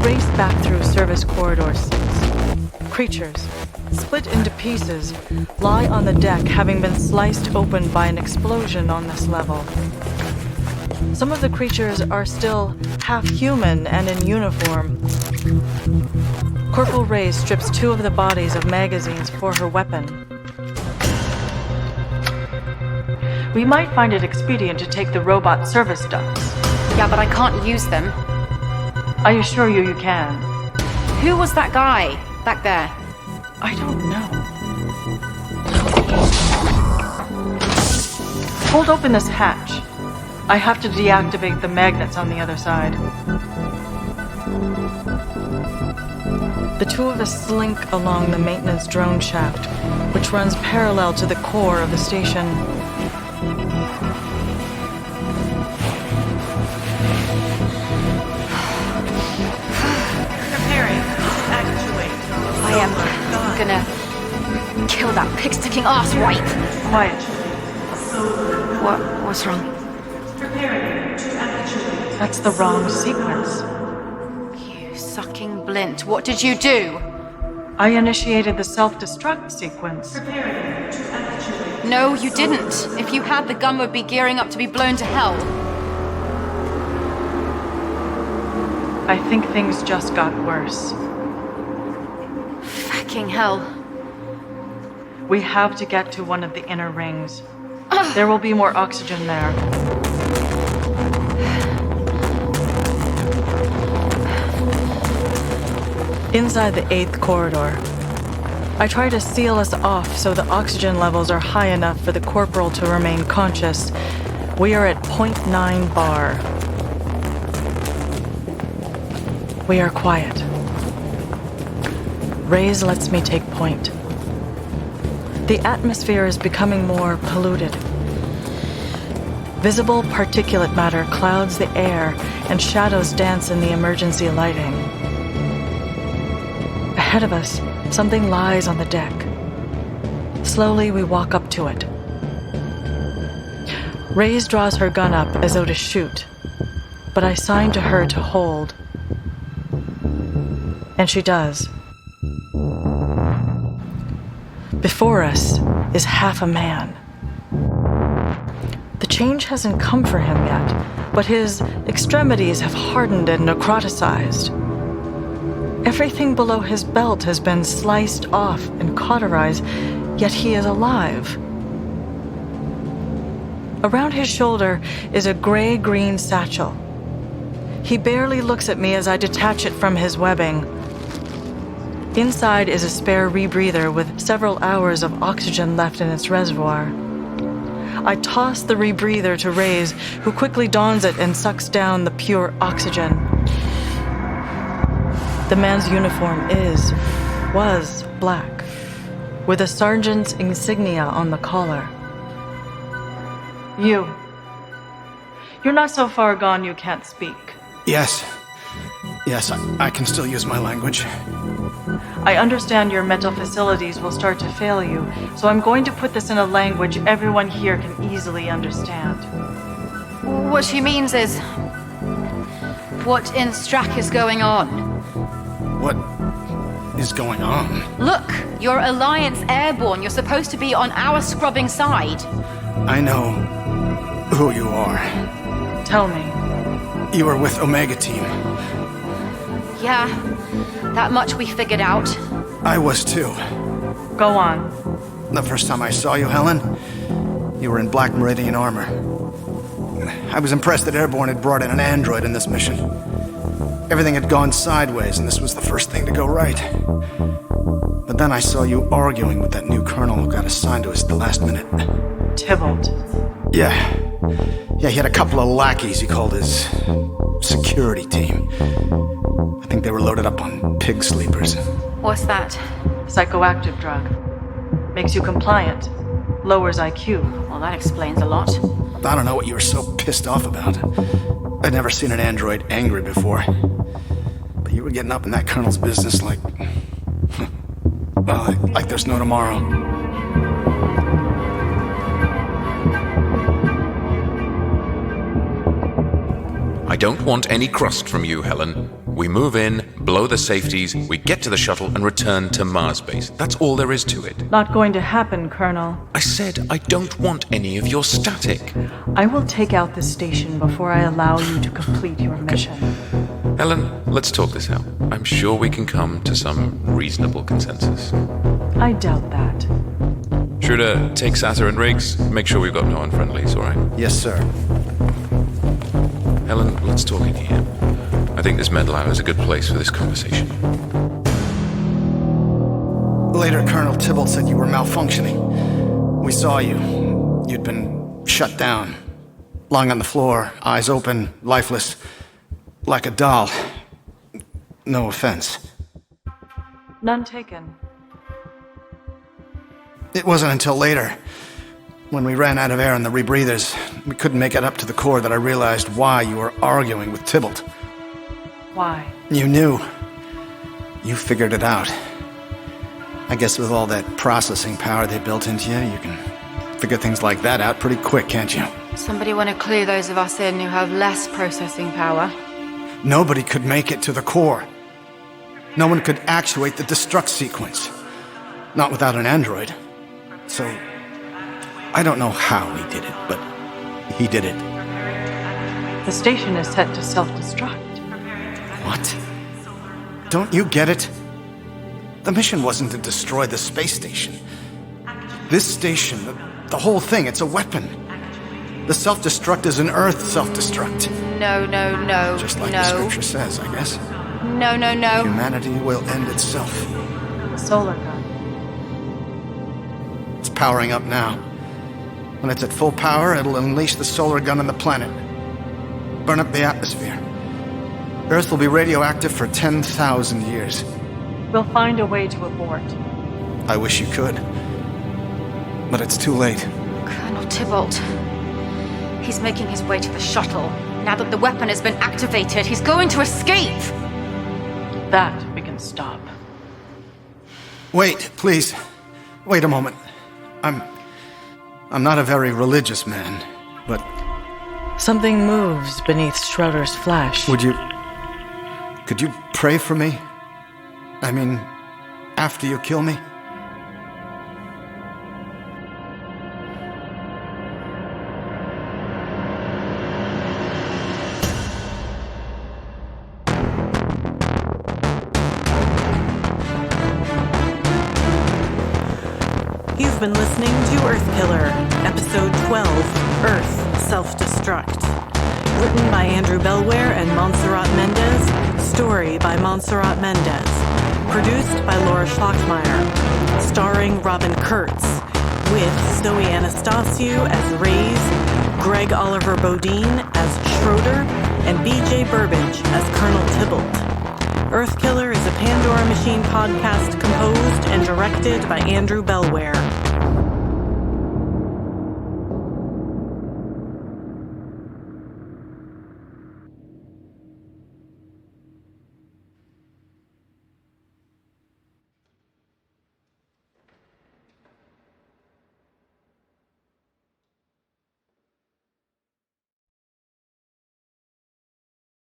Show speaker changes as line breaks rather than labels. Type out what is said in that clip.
raced back through Service Corridor 6. Creatures, split into pieces, lie on the deck having been sliced open by an explosion on this level. Some of the creatures are still half-human and in uniform. Corporal Ray strips 2 of the bodies of magazines for her weapon. We might find it expedient to take the robot service ducts.
Yeah, but I can't use them.
I assure you can.
Who was that guy back there?
I don't know. Hold open this hatch. I have to deactivate the magnets on the other side. The 2 of us slink along the maintenance drone shaft, which runs parallel to the core of the station.
Preparing to actuate.
I am gonna kill that pig-sticking ass wipe.
Quiet.
What's wrong?
Preparing to actuate.
That's the wrong sequence.
You sucking blint, what did you do?
I initiated the self-destruct sequence.
Preparing to actuate.
No, you didn't. If you had, the gun would be gearing up to be blown to hell.
I think things just got worse.
Fucking hell.
We have to get to one of the inner rings. There will be more oxygen there. Inside the 8th corridor, I try to seal us off so the oxygen levels are high enough for the corporal to remain conscious. We are at 0.9 bar. We are quiet. Rays lets me take point. The atmosphere is becoming more polluted. Visible particulate matter clouds the air and shadows dance in the emergency lighting. Ahead of us, something lies on the deck. Slowly, we walk up to it. Rays draws her gun up as though to shoot, but I sign to her to hold. And she does. Before us is half a man. The change hasn't come for him yet, but his extremities have hardened and necroticized. Everything below his belt has been sliced off and cauterized, yet he is alive. Around his shoulder is a gray-green satchel. He barely looks at me as I detach it from his webbing. Inside is a spare rebreather with several hours of oxygen left in its reservoir. I toss the rebreather to Rays, who quickly dons it and sucks down the pure oxygen. The man's uniform was black, with a sergeant's insignia on the collar. You're not so far gone you can't speak.
Yes, I can still use my language.
I understand your mental facilities will start to fail you, so I'm going to put this in a language everyone here can easily understand.
What she means is... what in Strack is going on?
What is going on?
Look, you're Alliance Airborne. You're supposed to be on our scrubbing side.
I know who you are.
Tell me.
You were with Omega Team.
Yeah, that much we figured out.
I was too.
Go on.
The first time I saw you, Helen, you were in Black Meridian armor. I was impressed that Airborne had brought in an android in this mission. Everything had gone sideways, and this was the first thing to go right. But then I saw you arguing with that new colonel who got assigned to us at the last minute.
Tybalt.
Yeah, he had a couple of lackeys he called his security team. I think they were loaded up on pig sleepers.
What's that?
Psychoactive drug. Makes you compliant. Lowers IQ.
Well, that explains a lot.
I don't know what you were so pissed off about. I'd never seen an android angry before. But you were getting up in that colonel's business like... well, like there's no tomorrow.
I don't want any crust from you, Helen. We move in, blow the safeties, we get to the shuttle and return to Mars base. That's all there is to it.
Not going to happen, Colonel.
I said I don't want any of your static.
I will take out this station before I allow you to complete your mission.
Helen, let's talk this out. I'm sure we can come to some reasonable consensus.
I doubt that.
Schroeder, take Sasser and Riggs. Make sure we've got no unfriendlies, all right?
Yes, sir.
Helen, let's talk in here. I think this med lab is a good place for this conversation.
Later, Colonel Tybalt said you were malfunctioning. We saw you. You'd been shut down. Lying on the floor, eyes open, lifeless. Like a doll. No offense.
None taken.
It wasn't until later, when we ran out of air in the rebreathers, we couldn't make it up to the core, that I realized why you were arguing with Tybalt.
Why?
You knew. You figured it out. I guess with all that processing power they built into you, you can figure things like that out pretty quick, can't you?
Somebody want to clue those of us in who have less processing power?
Nobody could make it to the core. No one could actuate the destruct sequence. Not without an android. So, I don't know how he did it, but he did it.
The station is set to self-destruct.
What? Don't you get it? The mission wasn't to destroy the space station. This station, the whole thing, it's a weapon. The self-destruct is an Earth self-destruct.
No.
Just like
no.
the scripture says, I guess.
No.
Humanity will end itself.
The solar gun.
It's powering up now. When it's at full power, it'll unleash the solar gun on the planet. Burn up the atmosphere. Earth will be radioactive for 10,000 years.
We'll find a way to abort.
I wish you could. But it's too late.
Colonel Tybalt. He's making his way to the shuttle. Now that the weapon has been activated, he's going to escape!
That we can stop.
Wait, please. Wait a moment. I'm not a very religious man, but
Something moves beneath Schroeder's flesh.
could you pray for me? I mean, after you kill me?
You've been listening to Earthkiller, Episode 12, Earth Self-Destruct. Written by Andrew Belware and Montserrat Mendez. Story by Montserrat Mendez. Produced by Laura Schlockmeyer. Starring Robin Kurtz. With Zoe Anastasiou as Reyes, Greg Oliver Bodine as Schroeder, and B.J. Burbage as Colonel Tybalt. Earthkiller is a Pandora Machine podcast composed and directed by Andrew Belware.